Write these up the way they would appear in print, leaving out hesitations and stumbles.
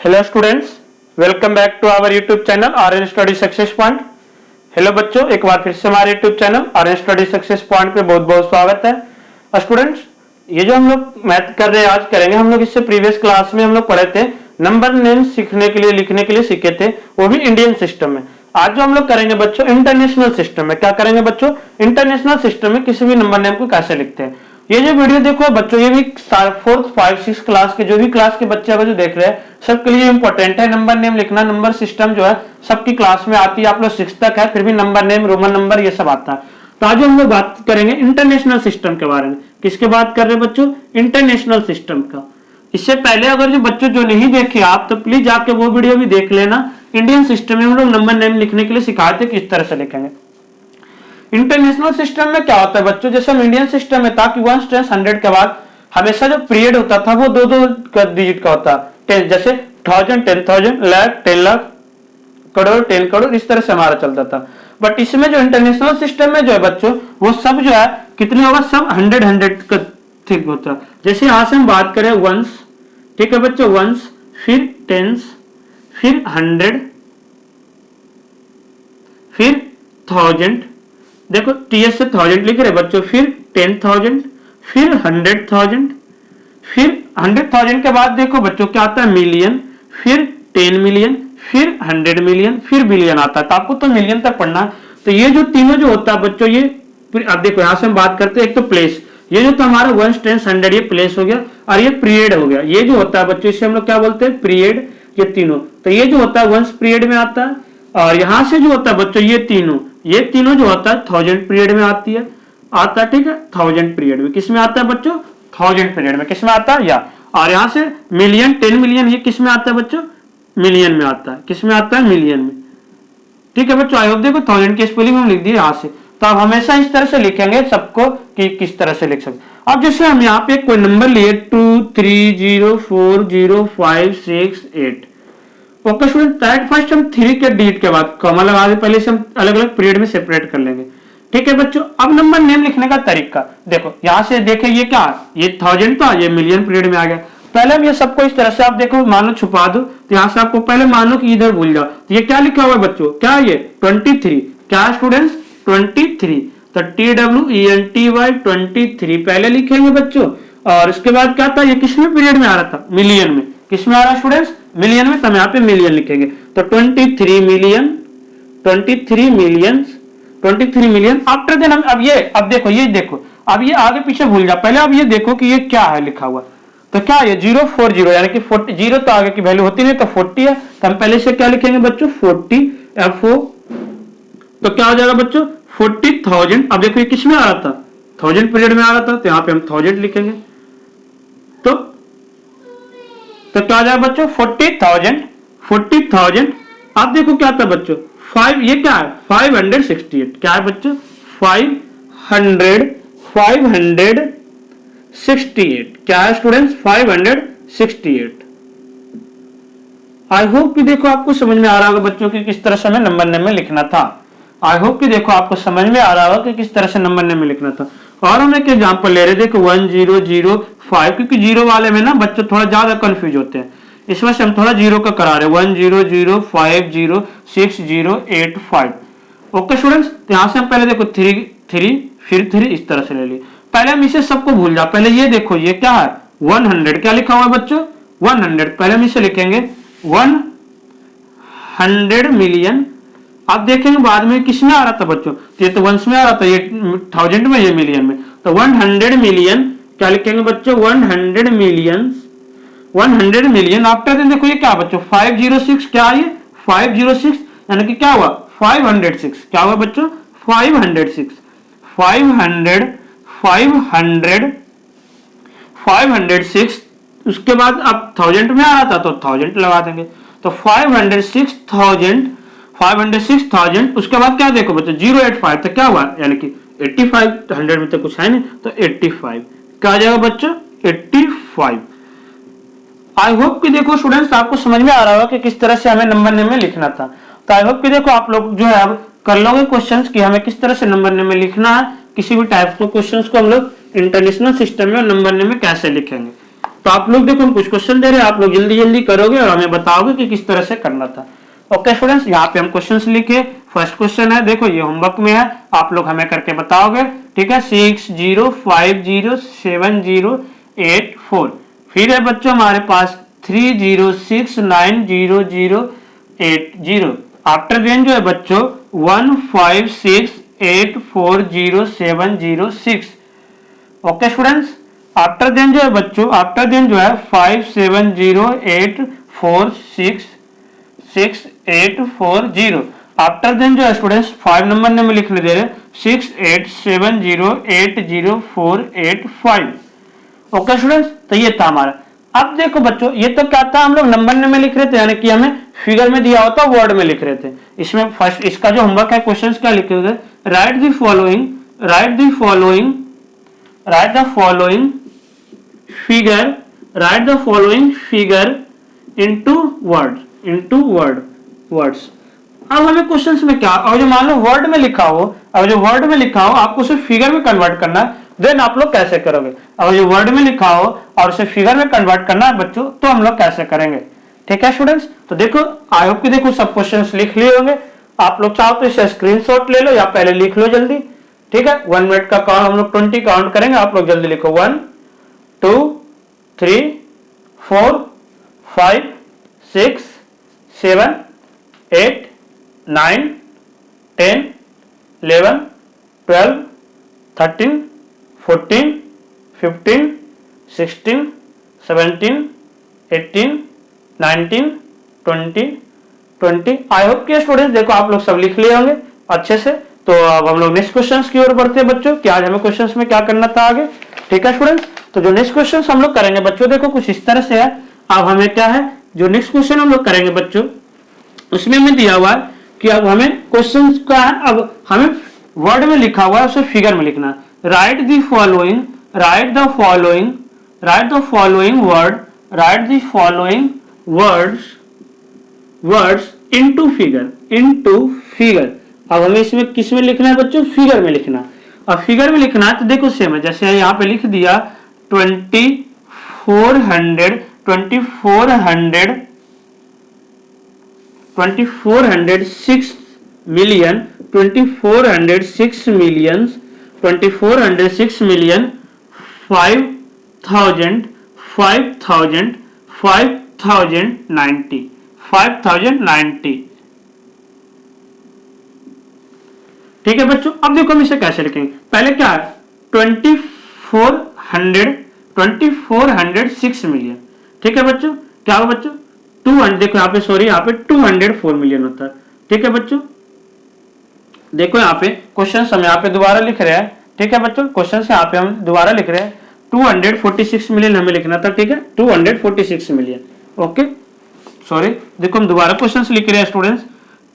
Hello students, welcome back to our YouTube channel Aryan study success point. Hello बच्चों, एक बार फिर से हमारे YouTube channel Aryan study success point पे बहुत बहुत स्वागत है। स्टूडेंट्स, ये जो हम लोग मैथ कर रहे हैं आज करेंगे, हम लोग इससे प्रीवियस क्लास में हम लोग पढ़े थे नंबर नेम सीखने के लिए लिखने के लिए सीखे थे, वो भी इंडियन सिस्टम में। आज जो हम लोग करेंगे बच्चों इंटरनेशनल सिस्टम में। क्या करेंगे बच्चों? इंटरनेशनल सिस्टम में किसी भी नंबर नेम को कैसे लिखते हैं। ये जो वीडियो देखो बच्चों, ये भी 4th 5 6 क्लास के जो भी क्लास के बच्चे अगर जो देख रहे हैं सबके लिए इंपॉर्टेंट है। नंबर नेम लिखना, नंबर सिस्टम जो है सबकी क्लास में आती है। आप लोग 6th तक है, फिर भी नंबर नेम, रोमन नंबर ये सब आता है। तो आज हम लोग बात करेंगे इंटरनेशनल सिस्टम के बारे में। किसके बात कर रहे हैं बच्चों? इंटरनेशनल सिस्टम का। इससे पहले अगर जो बच्चों जो नहीं देखे आप, तो प्लीज जाके वो वीडियो भी देख लेना। इंडियन सिस्टम में हम लोग नंबर नेम लिखने के लिए सिखाए थे किस तरह से लिखेंगे। इंटरनेशनल सिस्टम में क्या होता है बच्चों, जैसे हम इंडियन सिस्टम में था कि 1 10 100 के बाद हमेशा जो पीरियड होता था वो दो डिजिट का होता है। जैसे 1000 10,000, लाख 10 लाख, करोड़ 10 करोड़, इस तरह से हमारा चलता था। बट इसमें जो इंटरनेशनल सिस्टम में जो है बच्चों, वो सब जो है कितने होगा, सब 100 का ठीक होता है। जैसे यहां से हम बात करें वंस, ठीक है बच्चों, वंस, फिर टेंस, फिर 100, फिर 1000, देखो टीएस से 1000 लिख रहे बच्चों, फिर 10,000, फिर 100,000, फिर 100,000 के बाद देखो बच्चों क्या आता है, मिलियन, फिर 10 मिलियन, फिर 100 मिलियन, फिर बिलियन आता है। तो आपको तो मिलियन तक पढ़ना है। तो ये जो तीनों जो होता है बच्चों, ये अब देखो यहां से हम बात करते हैं, एक तो प्लेस, ये जो तो हमारा 1 10 100 ये प्लेस हो गया, और ये पीरियड हो गया। ये जो होता है बच्चों, इसे हम लोग क्या बोलते हैं, पीरियड। ये तीनों, तो ये जो होता है वंस पीरियड में आता है, और यहां से जो होता है बच्चों ये तीनों जो होता है 1000 पीरियड में आता है, ठीक है। 1000 पीरियड में किस में आता है बच्चों, 1000 पीरियड में किस में आता है, या। और यहां से मिलियन 10 मिलियन, ये किस में आता है बच्चों, मिलियन में आता है। किस में आता है, मिलियन में, ठीक है बच्चों। आई होप देखो 1000 की स्पेलिंग हम लिख दिए यहां से। तो आप हमेशा इस तरह से लिखेंगे सबको कि किस तरह से लिख सकते। अब जैसे हम यहाँ पे कोई नंबर लिए 2 3 0 4 0 5 6 8, ओके स्टूडेंट। फर्स्ट हम 3 के डिजिट के बाद कॉमा लगा दे, पहले से हम अलग अलग पीरियड में सेपरेट कर लेंगे, ठीक है बच्चों। अब नंबर नेम लिखने का तरीका देखो, यहां से देखे ये क्या है, ये 1000 था, ये मिलियन पीरियड में आ गया। पहले हम ये सबको इस तरह से आप देखो, मानो छुपा दो, तो यहां से आपको पहले मानो कि इधर भूल जाओ। तो ये क्या लिखा हुआ है बच्चों, क्या ये 23, क्या स्टूडेंट्स 23। तो TWENTY 23 पहले लिखेंगे बच्चों। और उसके बाद क्या था, ये किसमें पीरियड में आ रहा था, मिलियन में। किस में आ रहा है स्टूडेंट्स, मिलियन में। तो हम यहाँ पे मिलियन लिखेंगे। तो 23 million, 23 million, 23 million. After then हम अब देखो, ये देखो, अब ये आगे पीछे भूल जा, पहले अब ये देखो कि ये क्या है लिखा हुआ। तो क्या ये 040, यानी कि 40, 0 तो आगे की वैल्यू होती नहीं, तो 40 है। तो हम पहले से क्या लिखेंगे बच्चों, 40 FO। तो क्या हो जाएगा बच्चों, 40,000। अब देखो ये किस में आ रहा था, 1000 पीरियड में आ रहा था, तो यहाँ पे हम 1000 लिखेंगे। तो क्या आ जाएगा बच्चों, 40,000। अब देखो क्या था बच्चों, 5, ये क्या है 568, क्या है बच्चों 568, क्या है स्टूडेंट्स 568। आई होप कि देखो आपको समझ में आ रहा होगा बच्चों कि किस तरह से हमें नंबर नेम में लिखना था। आई होप कि देखो आपको समझ में आ रहा होगा कि किस तरह से नंबर नेम में लिखना था। और हम एक एग्जांपल ले रहे, देखो 1005, क्योंकि 0 वाले में ना बच्चों थोड़ा ज्यादा कंफ्यूज होते हैं, इस वजह से हम थोड़ा 0 का करा रहे हैं। 10050608 ओके स्टूडेंट्स। यहां से हम पहले देखो 3 फिर 3 इस तरह से ले लिए। पहले हम इसे सबको भूल जा, पहले ये देखो ये क्या है 100, क्या लिखा हुआ है बच्चों 100। पहले हम इसे लिखेंगे 100 मिलियन। आप देखेंगे बाद में किस में आ रहा था बच्चों, ये तो वंस में आ रहा था, ये 1000 में, ये मिलियन में। तो 100 मिलियन क्या लिखेंगे बच्चों, 100 मिलियन, 100 मिलियन। आफ्टर देन देखो ये क्या बच्चों 506, क्या है ये 506, यानी कि क्या हुआ 506, क्या हुआ बच्चों 506, 506। उसके बाद अब 1000 में आ रहा था तो 1000 लगा देंगे। तो 506,000। उसके बाद क्या देखो बच्चों 085, तो क्या हुआ, यानी कि 85, 100 में तो कुछ है नहीं, तो 85 क्या आ जाएगा बच्चों 85। आई होप कि देखो स्टूडेंट्स आपको समझ में आ रहा होगा कि किस तरह से हमें नंबर नेम में लिखना था। तो आई होप कि देखो आप लोग जो है अब कर लोगे क्वेश्चंस कि हमें किस तरह से नंबर नेम में लिखना है। किसी भी टाइप के क्वेश्चंस को हम लोग इंटरनेशनल सिस्टम में नंबर नेम में कैसे लिखेंगे। तो आप लोग देखो हम कुछ क्वेश्चन दे रहे हैं, आप लोग जल्दी जल्दी करोगे और हमें बताओगे कि किस तरह से करना था। ओके स्टूडेंट्स, यहाँ पे हम क्वेश्चंस लिखे। फर्स्ट क्वेश्चन है, देखो ये होमवर्क में है, आप लोग हमें करके बताओगे। ठीक है, 60507084। फिर है बच्चों हमारे पास 30690080। आफ्टर देन जो है बच्चों 1568407006। ओके स्टूडेंट्स, आफ्टर देन जो है बच्चों, आफ्टर देन जो है 5708466840। आफ्टर देन जो है स्टूडेंट्स 5 नंबर में लिखने दे रहे 6870804885। ओके स्टूडेंट्स, तो ये था हमारा। अब देखो बच्चों, ये तो क्या था, हम लोग नंबर में लिख रहे थे, यानी कि हमें फिगर में दिया होता वर्ड में लिख रहे थे। इसमें फर्स्ट इसका जो होमवर्क है, क्वेश्चंस क्या लिखे हुए, right the following figure into words. अब हमें क्वेश्चंस में क्या, और जो मान लो वर्ड में लिखा हो, अब जो वर्ड में लिखा हो आपको उसे फिगर में कन्वर्ट करना है, देन आप लोग कैसे करोगे। अब जो वर्ड में लिखा हो और उसे फिगर में कन्वर्ट करना है बच्चों, तो हम लोग कैसे करेंगे। ठीक है स्टूडेंट्स, तो देखो आई होप कि देखो सब क्वेश्चंस लिख लिए होंगे। आप लोग चाहो तो इसे स्क्रीनशॉट ले लो या पहले लिख लो जल्दी। ठीक है, 1 मिनट का काउंट हम लोग 20 काउंट करेंगे, आप लोग जल्दी लिखो। 1 2 3 4 5 6 7 8 9 10 11 12 13 14 15 16 17 18 19 20। आई होप कि स्टूडेंट्स देखो आप लोग सब लिख लिए होंगे अच्छे से। तो अब हम लोग नेक्स्ट क्वेश्चंस की ओर बढ़ते हैं बच्चों, कि आज हमें क्वेश्चंस में क्या करना था आगे। ठीक है स्टूडेंट्स, तो जो नेक्स्ट क्वेश्चंस हम लोग करेंगे बच्चों, देखो कुछ इस तरह से है। अब हमें क्या है, जो नेक्स्ट क्वेश्चन हम लोग करेंगे बच्चों, उसमें हमें दिया हुआ है कि अब हमें क्वेश्चंस का है, अब हमें वर्ड में लिखा हुआ है उसे फिगर में लिखना है। Right the following words into figure. अब हमें इसमें किस में लिखना है बच्चों, फिगर में लिखना है। अब फिगर में लिखना है तो देखो सेम है, जैसे यहाँ पे लिख दिया 5090। ठीक है बच्चों, अब देखो हम इसे कैसे लिखेंगे। पहले क्या है, 2406 मिलियन। ठीक है बच्चों, क्या होगा बच्चों 200, देखो यहाँ पे सॉरी, यहाँ पे 204 मिलियन होता है। ठीक है बच्चों, देखो यहाँ पे क्वेश्चन हम यहाँ पे दोबारा लिख रहे हैं। ठीक है बच्चों, क्वेश्चन यहाँ पे हम दोबारा लिख रहे हैं, 246 मिलियन हमें लिखना था। ठीक है, 246 मिलियन। ओके सॉरी, देखो हम दोबारा क्वेश्चन लिख रहे हैं स्टूडेंट्स,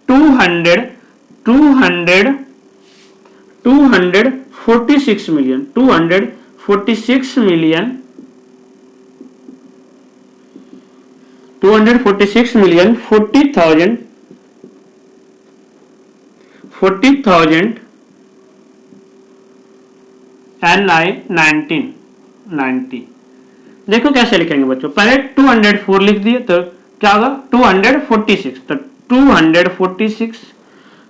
246 मिलियन 246 मिलियन 40,000 and 90। देखो कैसे लिखेंगे बच्चों, पहले 204 लिख दिए तो क्या होगा 246, तो 246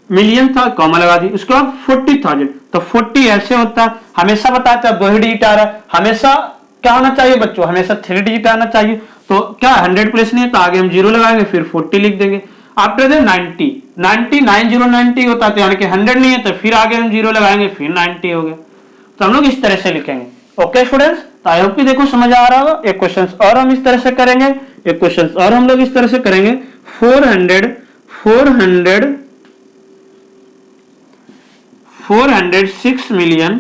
मिलियन था, कॉमा लगा दी, उसके बाद 40,000, तो 40 ऐसे होता है, हमेशा बताते हैं 2 ही डिजिट आ रहा है, हमेशा क्या होना चाहिए बच्चों, हमेशा 3 डिजिट आना चाहिए। तो क्या 100 प्लेस नहीं है तो आगे हम 0 लगाएंगे, फिर 40 लिख देंगे। आफ्टर देन 90 होता है, तो यानी कि 100 नहीं है तो फिर आगे हम 0 लगाएंगे, फिर 90 हो गया। तो हम लोग इस तरह से लिखेंगे। ओके स्टूडेंट्स, तो आई होप कि देखो समझ आ रहा होगा। एक क्वेश्चन और हम इस तरह से करेंगे, एक क्वेश्चन और हम लोग इस तरह से करेंगे, 406 मिलियन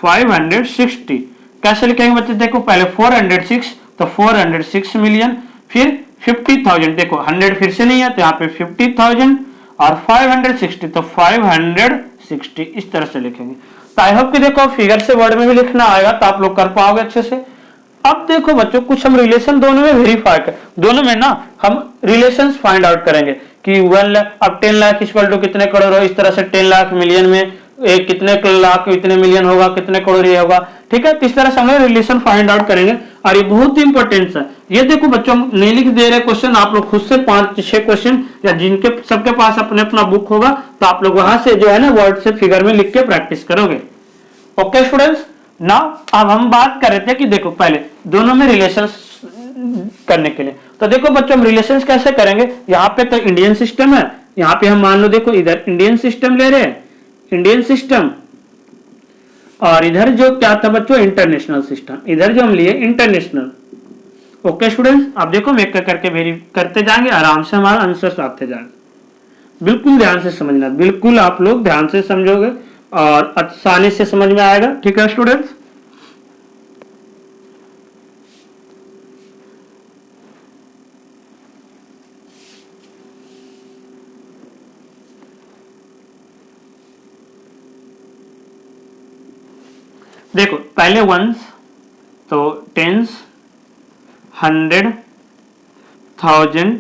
560। कैसे लिखेंगे बच्चे, देखो पहले 406 तो 406 मिलियन, फिर 50,000, देखो 100 फिर से नहीं है तो यहाँ पे 50,000 और 560 तो 560, इस तरह से लिखेंगे। तो आई होप कि देखो फिगर से वर्ड में भी लिखना आएगा तो आप लोग कर पाओगे अच्छे से। अब देखो बच्चों कुछ हम रिलेशन दोनों में वेरीफाई कर, दोनों में ना हम रिलेशन फाइंड आउट करेंगे कि 1 लाख, अब 10 लाख इक्वल टू कितने करोड़ हो, इस तरह से 10 लाख मिलियन में कितने लाख इतने मिलियन होगा, कितने करोड़ ये होगा, ठीक है। इस तरह से हम लोग रिलेशन फाइंड आउट करेंगे और ये बहुत ही इंपॉर्टेंट है। ये देखो बच्चों हम नहीं लिख दे रहे क्वेश्चन, आप लोग खुद से 5-6 क्वेश्चन या जिनके सबके पास अपने अपना बुक होगा तो आप लोग वहां से जो है ना वर्ड से फिगर में लिख के प्रैक्टिस करोगे। ओके स्टूडेंट्स, नाउ अब हम बात कर रहे थे कि देखो पहले दोनों में रिलेशन करने के लिए, तो देखो बच्चों हम रिलेशन कैसे करेंगे। यहाँ पे तो इंडियन सिस्टम है, यहाँ पे हम मान लो देखो इधर इंडियन सिस्टम ले रहे हैं, इंडियन सिस्टम, और इधर जो क्या था बच्चों इंटरनेशनल सिस्टम, इधर जो हम लिए इंटरनेशनल। ओके स्टूडेंट्स, आप देखो हम एक करके वेरी करते जाएंगे, आराम से हमारा आंसर आते जाएंगे। बिल्कुल ध्यान से समझना, बिल्कुल आप लोग ध्यान से समझोगे और आसानी से समझ में आएगा, ठीक है स्टूडेंट्स। देखो पहले वंस, तो टेंस, 100, 1000,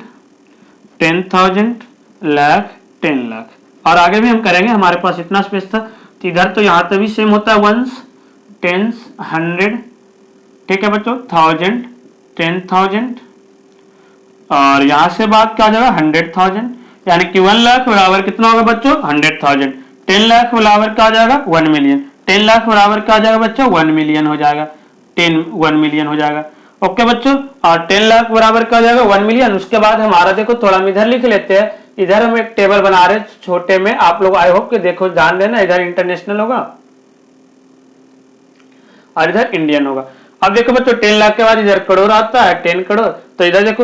10,000, लाख, 10 लाख, और आगे भी हम करेंगे, हमारे पास इतना स्पेस था। तो इधर तो यहाँ तक भी सेम होता है, वंस, टेंस, 100, ठीक है बच्चों, 1000, 10,000, और यहां से बात क्या हो जाएगा 100,000, यानी कि 1 लाख बराबर कितना होगा बच्चों 100,000। 10 लाख बराबर क्या हो जाएगा 1 मिलियन। 10 लाख बराबर क्या हो जाएगा बच्चों 1 मिलियन हो जाएगा, 1 मिलियन हो जाएगा। ओके बच्चों, और 10 लाख बराबर क्या हो जाएगा 1 मिलियन। उसके बाद हमारा देखो थोड़ा हम इधर लिख लेते हैं, इधर हम एक टेबल बना रहे छोटे में, आप लोग आई होप कि देखो जान लेना, इधर इंटरनेशनल होगा और इधर इंडियन होगा। अब देखो बच्चों 10 लाख के बाद इधर करोड़ आता है, 10 करोड़, तो इधर देखो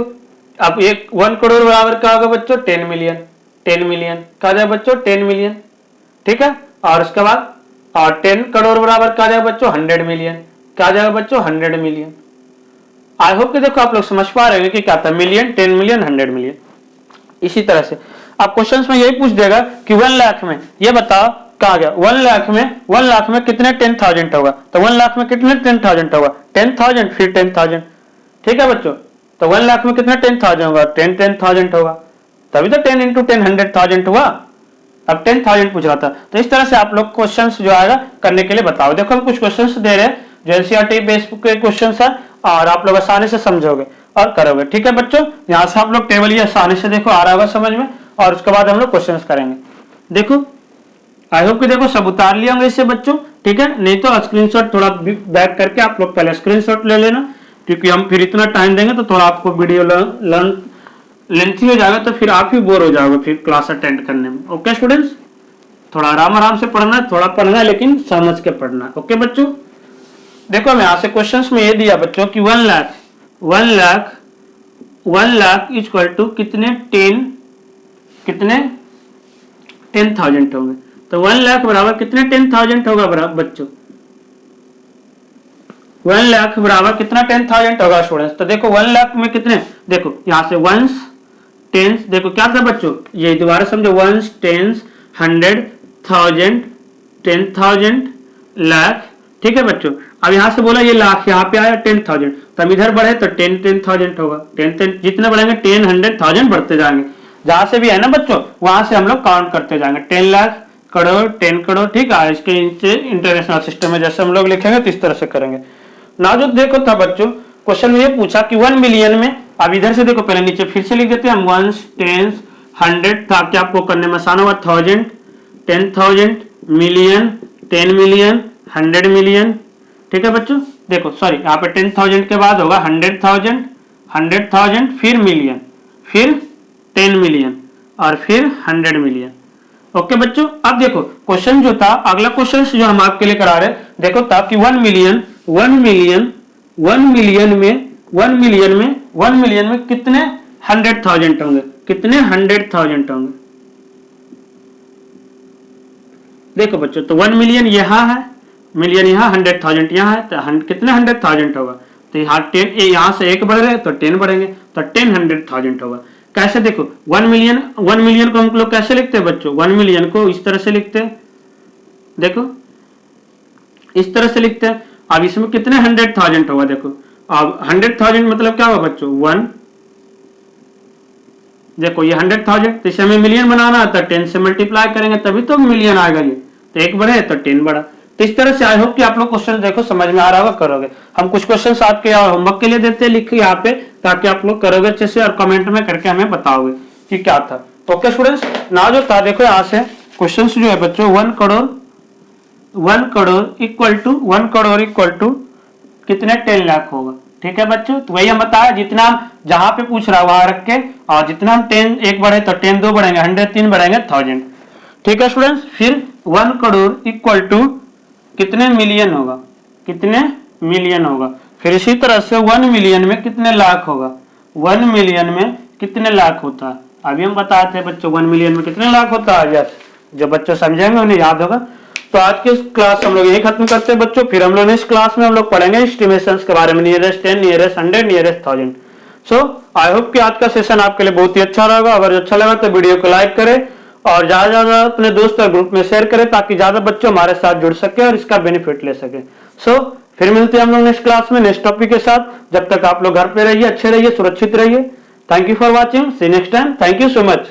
अब एक 1 करोड़ बराबर क्या होगा बच्चों 10 मिलियन। 10 मिलियन क्या जाएगा बच्चों 10 मिलियन, ठीक है। और उसके बाद और 10 करोड़ बराबर क्या जाएगा बच्चों 100 मिलियन, क्या जाएगा बच्चों 100 मिलियन। आई होप कि देखो आप लोग समझ पा रहे हो कि क्या था मिलियन, 10 मिलियन, 100 मिलियन। इसी तरह से अब क्वेश्चंस में यही पूछ देगा कि 1 लाख में ये बताओ क्या आ गया, 1 लाख में कितने 10,000 होगा, तो 1 लाख में कितने 10,000 होगा 10,000 फिर 10,000, ठीक है बच्चों। तो 1 लाख में कितना 10,000 होगा 10,000 होगा, तभी तो 10 इंटू 10 100,000 हुआ। अब 10,000 पूछ रहा था, तो इस तरह से आप लोग क्वेश्चंस जो आएगा करने के लिए बताओ। देखो हम कुछ क्वेश्चंस दे रहे हैं जो एनसीईआरटी बेस के क्वेश्चंस है, और आप लोग आसानी से समझोगे और करोगे, ठीक है बच्चों। यहाँ से आप लोग टेबल ये आसानी से देखो आ रहा होगा समझ में, और उसके बाद हम लोग क्वेश्चंस करेंगे। देखो आई होप कि देखो सब उतार लिया होंगे इससे बच्चों, ठीक है। नहीं तो स्क्रीनशॉट थोड़ा बैक करके आप लोग पहले स्क्रीनशॉट ले लेना, क्योंकि हम फिर इतना टाइम देंगे तो थोड़ा आपको वीडियो लर्न लेंथी हो जाएगा, तो फिर आप ही बोर हो जाओगे फिर क्लास अटेंड करने में। ओके स्टूडेंट्स, थोड़ा आराम से पढ़ना है, थोड़ा पढ़ना है लेकिन समझ के पढ़ना है। ओके बच्चों, देखो मैं यहां से क्वेश्चंस में ये दिया बच्चों कि 1 लाख इक्वल टू कितने 10,000 होंगे। तो 1 लाख बराबर कितने 10,000 होगा बराबर बच्चों, 1 लाख बराबर कितना 10,000 होगा स्टूडेंट्स। तो देखो 1 लाख में कितने, देखो यहां से वंस टेंस, देखो क्या था बच्चों ये दोबारा समझो, वंस टेंस 100 1000 10,000 लाख, ठीक है बच्चों। अब यहां से बोला ये लाख, यहाँ पे आया 10,000, तो हम इधर बढ़े तो 10,000 होगा, 10 जितने बढ़ेंगे 10 100,000 बढ़ते जाएंगे, जहां से भी है ना बच्चों वहां से हम लोग काउंट करते जाएंगे। 10 लाख करोड़ 10 करोड़, ठीक है। इसके इंटरनेशनल सिस्टम में जैसे हम लोग लिखेंगे तो इस तरह से करेंगे ना। जो देखो था बच्चों क्वेश्चन में ये पूछा कि 1 मिलियन में, अब इधर से देखो पहले नीचे फिर से लिख देते हैं हम, वंस टेंस 100 ताकि आपको करने में आसान होगा, 1000 10,000 मिलियन 10 मिलियन 100 मिलियन, ठीक है बच्चों। देखो सॉरी यहाँ पे 10,000 के बाद होगा 100,000 फिर मिलियन फिर 10 मिलियन और फिर 100 मिलियन। ओके बच्चों, अब देखो क्वेश्चन जो था अगला क्वेश्चन जो हम आपके लिए करा रहे देखो था कि 1 मिलियन में कितने 100,000 होंगे, कितने 100,000 होंगे। देखो बच्चों तो 1 मिलियन यहाँ है, मिलियन यहाँ 100,000 यहाँ है, तो कितने 100,000 होगा, तो यहाँ 10 यहाँ से 1 बढ़ रहे तो 10 बढ़ेंगे, तो 10 100,000 होगा। कैसे देखो 1 मिलियन को हम लोग कैसे लिखते हैं बच्चों, 1 मिलियन को इस तरह से लिखते हैं, देखो इस तरह से लिखते हैं। अब इसमें कितने 100,000 होगा, देखो अब 100,000 मतलब क्या होगा बच्चों 1, देखो ये 100,000, तो इसे हमें मिलियन बनाना है तो 10 से मल्टीप्लाई करेंगे तभी तो मिलियन आएगा। ये तो 1 बढ़े तो 10 बढ़ा। तो इस तरह से आई होप कि आप लोग क्वेश्चन देखो समझ में आ रहा होगा, करोगे। हम कुछ क्वेश्चन आपके होमवर्क के लिए देते हैं लिख के यहाँ पे, ताकि आप लोग करोगे अच्छे से और कमेंट में करके हमें बताओगे कि क्या था। ओके स्टूडेंट्स, ना जो था देखो यहाँ से क्वेश्चन जो है बच्चों 1 करोड़ इक्वल टू कितने 10 लाख होगा। ठीक है बच्चों, तो वही हम बताया जितना जहां पे पूछ रहा है वहां रख के, और जितना हम 10 1 बढ़े तो 10 2 बढ़ेंगे 100, 3 बढ़ेंगे 1000। ठीक है स्टूडेंट्स, फिर 1 करोड़ इक्वल टू कितने मिलियन होगा, कितने मिलियन होगा। फिर इसी तरह से 1 मिलियन में कितने लाख होगा, 1 मिलियन में कितने लाख होता है। अभी हम बताते हैं बच्चों 1 मिलियन में कितने लाख होता है। यस, जो बच्चों समझेंगे उन्हें याद होगा। तो आज की क्लास हम लोग यही खत्म करते हैं बच्चों। फिर हम लोग नेक्स्ट क्लास में हम लोग पढ़ेंगे एस्टिमेशंस के बारे में, nearest 10, nearest 100, nearest 1000। So I hope कि आज का सेशन आपके लिए बहुत ही अच्छा रहेगा। अगर अच्छा लगा तो वीडियो को लाइक करें और ज्यादा अपने दोस्त और ग्रुप में शेयर करें, ताकि ज्यादा बच्चे हमारे साथ जुड़ सके और इसका बेनिफिट ले सके। सो फिर मिलते हैं हम लोग नेक्स्ट क्लास में नेक्स्ट टॉपिक के साथ। जब तक आप लोग घर पे रहिए, अच्छे रहिए, सुरक्षित रहिए। Thank you for watching, see next time, thank you so much.